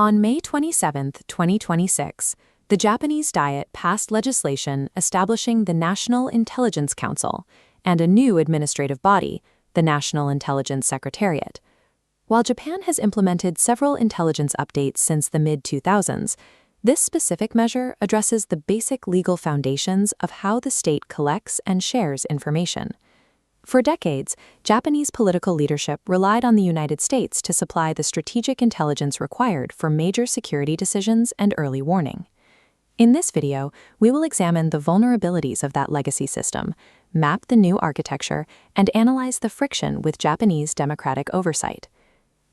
On May 27, 2026, the Japanese Diet passed legislation establishing the National Intelligence Council and a new administrative body, the National Intelligence Secretariat. While Japan has implemented several intelligence updates since the mid-2000s, this specific measure addresses the basic legal foundations of how the state collects and shares information. For decades, Japanese political leadership relied on the United States to supply the strategic intelligence required for major security decisions and early warning. In this video, we will examine the vulnerabilities of that legacy system, map the new architecture, and analyze the friction with Japanese democratic oversight.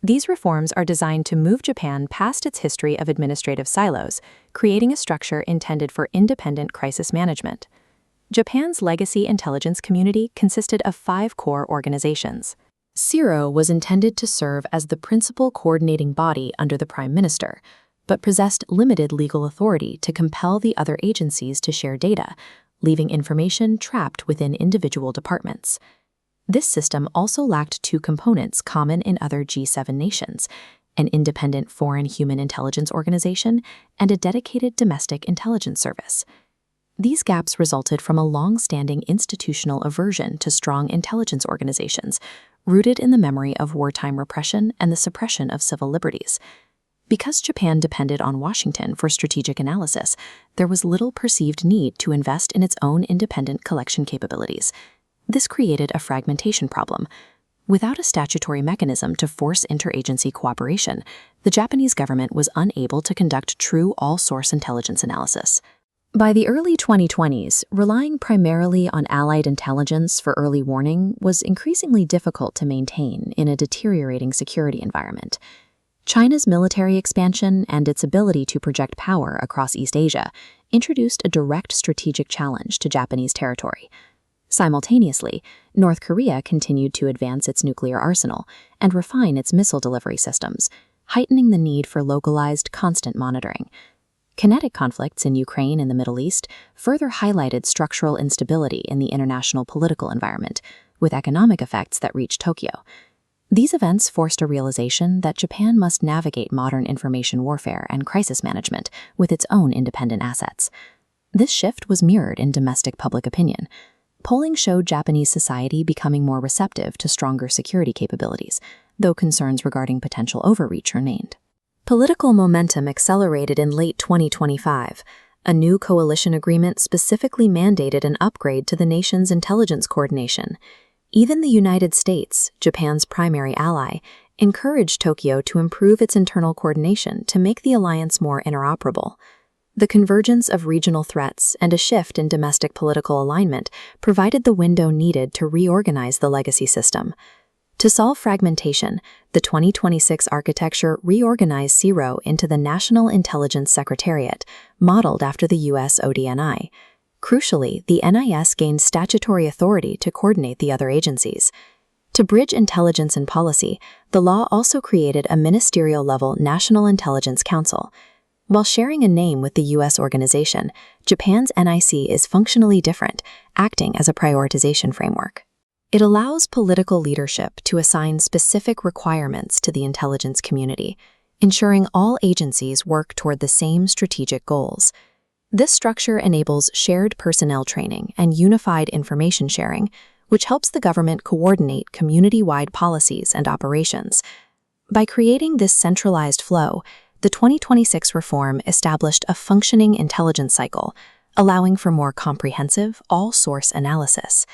These reforms are designed to move Japan past its history of administrative silos, creating a structure intended for independent crisis management. Japan's legacy intelligence community consisted of 5 core organizations. CIRO was intended to serve as the principal coordinating body under the Prime Minister, but possessed limited legal authority to compel the other agencies to share data, leaving information trapped within individual departments. This system also lacked 2 components common in other G7 nations: an independent foreign human intelligence organization and a dedicated domestic intelligence service. These gaps resulted from a long-standing institutional aversion to strong intelligence organizations, rooted in the memory of wartime repression and the suppression of civil liberties. Because Japan depended on Washington for strategic analysis, there was little perceived need to invest in its own independent collection capabilities. This created a fragmentation problem. Without a statutory mechanism to force interagency cooperation, the Japanese government was unable to conduct true all-source intelligence analysis. By the early 2020s, relying primarily on Allied intelligence for early warning was increasingly difficult to maintain in a deteriorating security environment. China's military expansion and its ability to project power across East Asia introduced a direct strategic challenge to Japanese territory. Simultaneously, North Korea continued to advance its nuclear arsenal and refine its missile delivery systems, heightening the need for localized, constant monitoring. Kinetic conflicts in Ukraine and the Middle East further highlighted structural instability in the international political environment, with economic effects that reached Tokyo. These events forced a realization that Japan must navigate modern information warfare and crisis management with its own independent assets. This shift was mirrored in domestic public opinion. Polling showed Japanese society becoming more receptive to stronger security capabilities, though concerns regarding potential overreach remained. Political momentum accelerated in late 2025. A new coalition agreement specifically mandated an upgrade to the nation's intelligence coordination. Even the United States, Japan's primary ally, encouraged Tokyo to improve its internal coordination to make the alliance more interoperable. The convergence of regional threats and a shift in domestic political alignment provided the window needed to reorganize the legacy system. To solve fragmentation, the 2026 architecture reorganized CIRO into the National Intelligence Secretariat, modeled after the U.S. ODNI. Crucially, the NIS gained statutory authority to coordinate the other agencies. To bridge intelligence and policy, the law also created a ministerial-level National Intelligence Council. While sharing a name with the U.S. organization, Japan's NIC is functionally different, acting as a prioritization framework. It allows political leadership to assign specific requirements to the intelligence community, ensuring all agencies work toward the same strategic goals. This structure enables shared personnel training and unified information sharing, which helps the government coordinate community-wide policies and operations. By creating this centralized flow, the 2026 reform established a functioning intelligence cycle, allowing for more comprehensive, all-source analysis.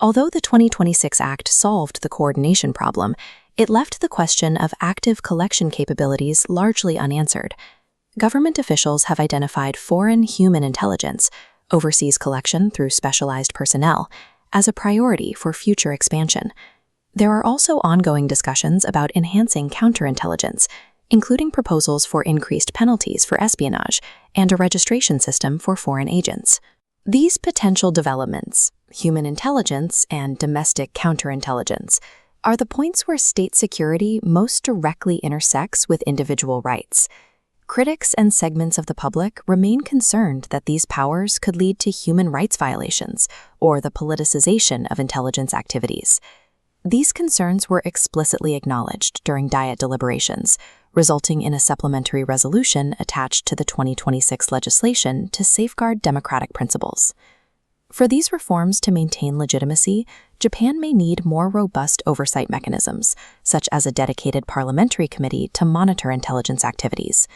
Although the 2026 Act solved the coordination problem, it left the question of active collection capabilities largely unanswered. Government officials have identified foreign human intelligence, overseas collection through specialized personnel, as a priority for future expansion. There are also ongoing discussions about enhancing counterintelligence, including proposals for increased penalties for espionage and a registration system for foreign agents. These potential developments, human intelligence and domestic counterintelligence, are the points where state security most directly intersects with individual rights. Critics and segments of the public remain concerned that these powers could lead to human rights violations or the politicization of intelligence activities. These concerns were explicitly acknowledged during Diet deliberations, resulting in a supplementary resolution attached to the 2026 legislation to safeguard democratic principles. For these reforms to maintain legitimacy, Japan may need more robust oversight mechanisms, such as a dedicated parliamentary committee to monitor intelligence activities.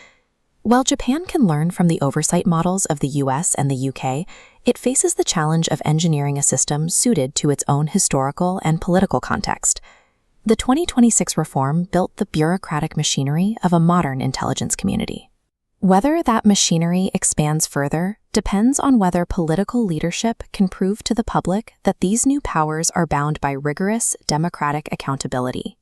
While Japan can learn from the oversight models of the US and the UK, it faces the challenge of engineering a system suited to its own historical and political context. The 2026 reform built the bureaucratic machinery of a modern intelligence community. Whether that machinery expands further depends on whether political leadership can prove to the public that these new powers are bound by rigorous democratic accountability.